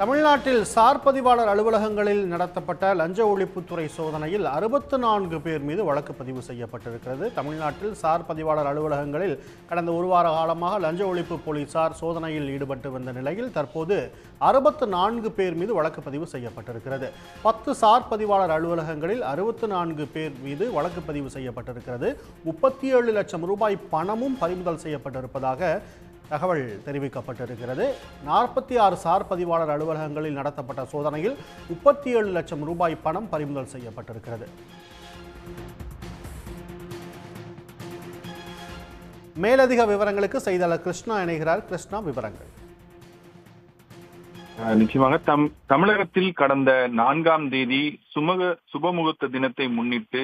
தமிழ்நாட்டில் சார் பதிவாளர் அலுவலகங்களில் நடத்தப்பட்ட லஞ்ச ஒழிப்புத்துறை சோதனையில் 64 பேர் மீது வழக்கு பதிவு செய்யப்பட்டிருக்கிறது. தமிழ்நாட்டில் சார் பதிவாளர் அலுவலகங்களில் கடந்த ஒரு வார காலமாக லஞ்ச ஒழிப்பு போலீசார் சோதனையில் ஈடுபட்டு வந்த நிலையில் தற்போது 64 பேர் மீது வழக்கு பதிவு செய்யப்பட்டிருக்கிறது. 10 சார் பதிவாளர் அலுவலகங்களில் 64 பேர் மீது வழக்கு பதிவு செய்யப்பட்டிருக்கிறது. 37 லட்சம் ரூபாய் பணமும் பறிமுதல் செய்யப்பட்டிருப்பதாக தகவல் தெரிவிக்கப்பட்டிருக்கிறது. 46 சார் பதிவாளர் அலுவலகங்களில் நடத்தப்பட்ட சோதனையில் 37 லட்சம் ரூபாய் பணம் பறிமுதல் செய்யப்பட்டிருக்கிறது. மேலதிக விவரங்களுக்கு செய்தியாளர் கிருஷ்ணா இணைகிறார். கிருஷ்ணா, விவரங்கள். நிச்சயமாக தமிழகத்தில் கடந்த 4ஆம் தேதி சுபமுகூர்த்த தினத்தை முன்னிட்டு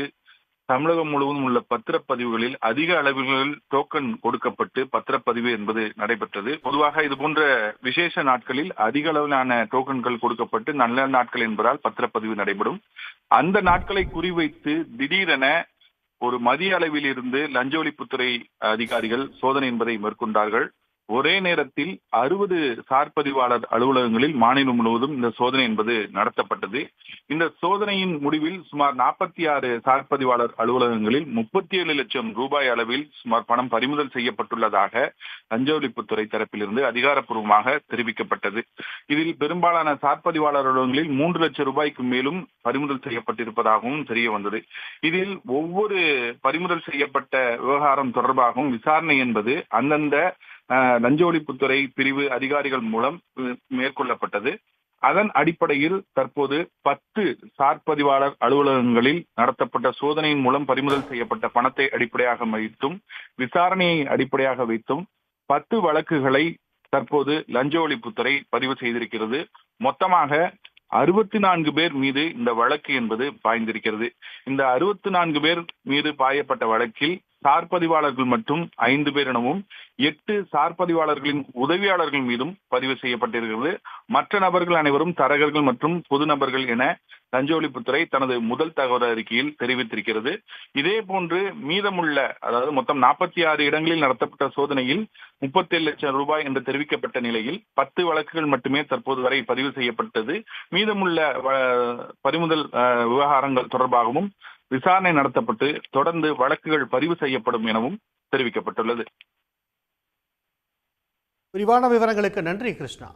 தமிழகம் முழுவதும் உள்ள பத்திரப்பதிவுகளில் அதிக அளவில் டோக்கன் கொடுக்கப்பட்டு பத்திரப்பதிவு என்பது நடைபெற்றது. பொதுவாக இது போன்ற விசேஷ நாட்களில் அதிக அளவிலான டோக்கன்கள் கொடுக்கப்பட்டு நல்ல நாட்கள் என்பதால் பத்திரப்பதிவு நடைபெறும். அந்த நாட்களை குறிவைத்து திடீரென ஒரு மதிய அளவில் இருந்து லஞ்ச ஒழிப்புத்துறை அதிகாரிகள் சோதனை என்பதை மேற்கொண்டார்கள். ஒரே நேரத்தில் 60 சார் பதிவாளர் அலுவலகங்களில் மாநிலம் முழுவதும் இந்த சோதனை என்பது நடத்தப்பட்டது. இந்த சோதனையின் முடிவில் சுமார் 46 சார் பதிவாளர் அலுவலகங்களில் 37 லட்சம் ரூபாய் அளவில் சுமார் பணம் பறிமுதல் செய்யப்பட்டுள்ளதாக லஞ்ச ஒழிப்புத்துறை தரப்பிலிருந்து அதிகாரப்பூர்வமாக தெரிவிக்கப்பட்டது. இதில் பெரும்பாலான சார் பதிவாளர் அலுவலகங்களில் 3 லட்சம் ரூபாய்க்கு மேலும் பறிமுதல் செய்யப்பட்டிருப்பதாகவும் தெரிய வந்தது. இதில் ஒவ்வொரு பறிமுதல் செய்யப்பட்ட விவகாரம் தொடர்பாகவும் விசாரணை என்பது அந்தந்த லஞ்ச ஒழிப்புத்துறை பிரிவு அதிகாரிகள் மூலம் மேற்கொள்ளப்பட்டது. அதன் அடிப்படையில் தற்போது 10 சார் பதிவாளர் அலுவலகங்களில் நடத்தப்பட்ட சோதனையின் மூலம் பறிமுதல் செய்யப்பட்ட பணத்தை அடிப்படையாக வைத்தும் விசாரணையை அடிப்படையாக வைத்தும் 10 வழக்குகளை தற்போது லஞ்ச ஒழிப்புத்துறை பதிவு செய்திருக்கிறது. மொத்தமாக 64 பேர் மீது இந்த வழக்கு என்பது பாய்ந்திருக்கிறது. இந்த 64 பேர் மீது பாயப்பட்ட வழக்கில் சார் பதிவாளர்கள் மட்டும் 5 பேர் எனவும் 8 சார் பதிவாளர்களின் உதவியாளர்கள் மீதும் பதிவு செய்யப்பட்டிருக்கிறது. மற்ற நபர்கள் அனைவரும் தரகர்கள் மற்றும் பொது நபர்கள் என லஞ்ச ஒழிப்புத்துறை தனது முதல் தகவல் அறிக்கையில் தெரிவித்திருக்கிறது. இதே போன்று மீதமுள்ள, அதாவது மொத்தம் 46 இடங்களில் நடத்தப்பட்ட சோதனையில் 37 லட்சம் ரூபாய் என்று தெரிவிக்கப்பட்ட நிலையில் 10 வழக்குகள் மட்டுமே தற்போது வரை பதிவு செய்யப்பட்டது. மீதமுள்ள பறிமுதல் விவகாரங்கள் தொடர்பாகவும் விசாரணை நடத்தப்பட்டு தொடர்ந்து வழக்குகள் பதிவு செய்யப்படும் எனவும் தெரிவிக்கப்பட்டுள்ளது. விரிவான விவரங்களுக்கு நன்றி கிருஷ்ணா.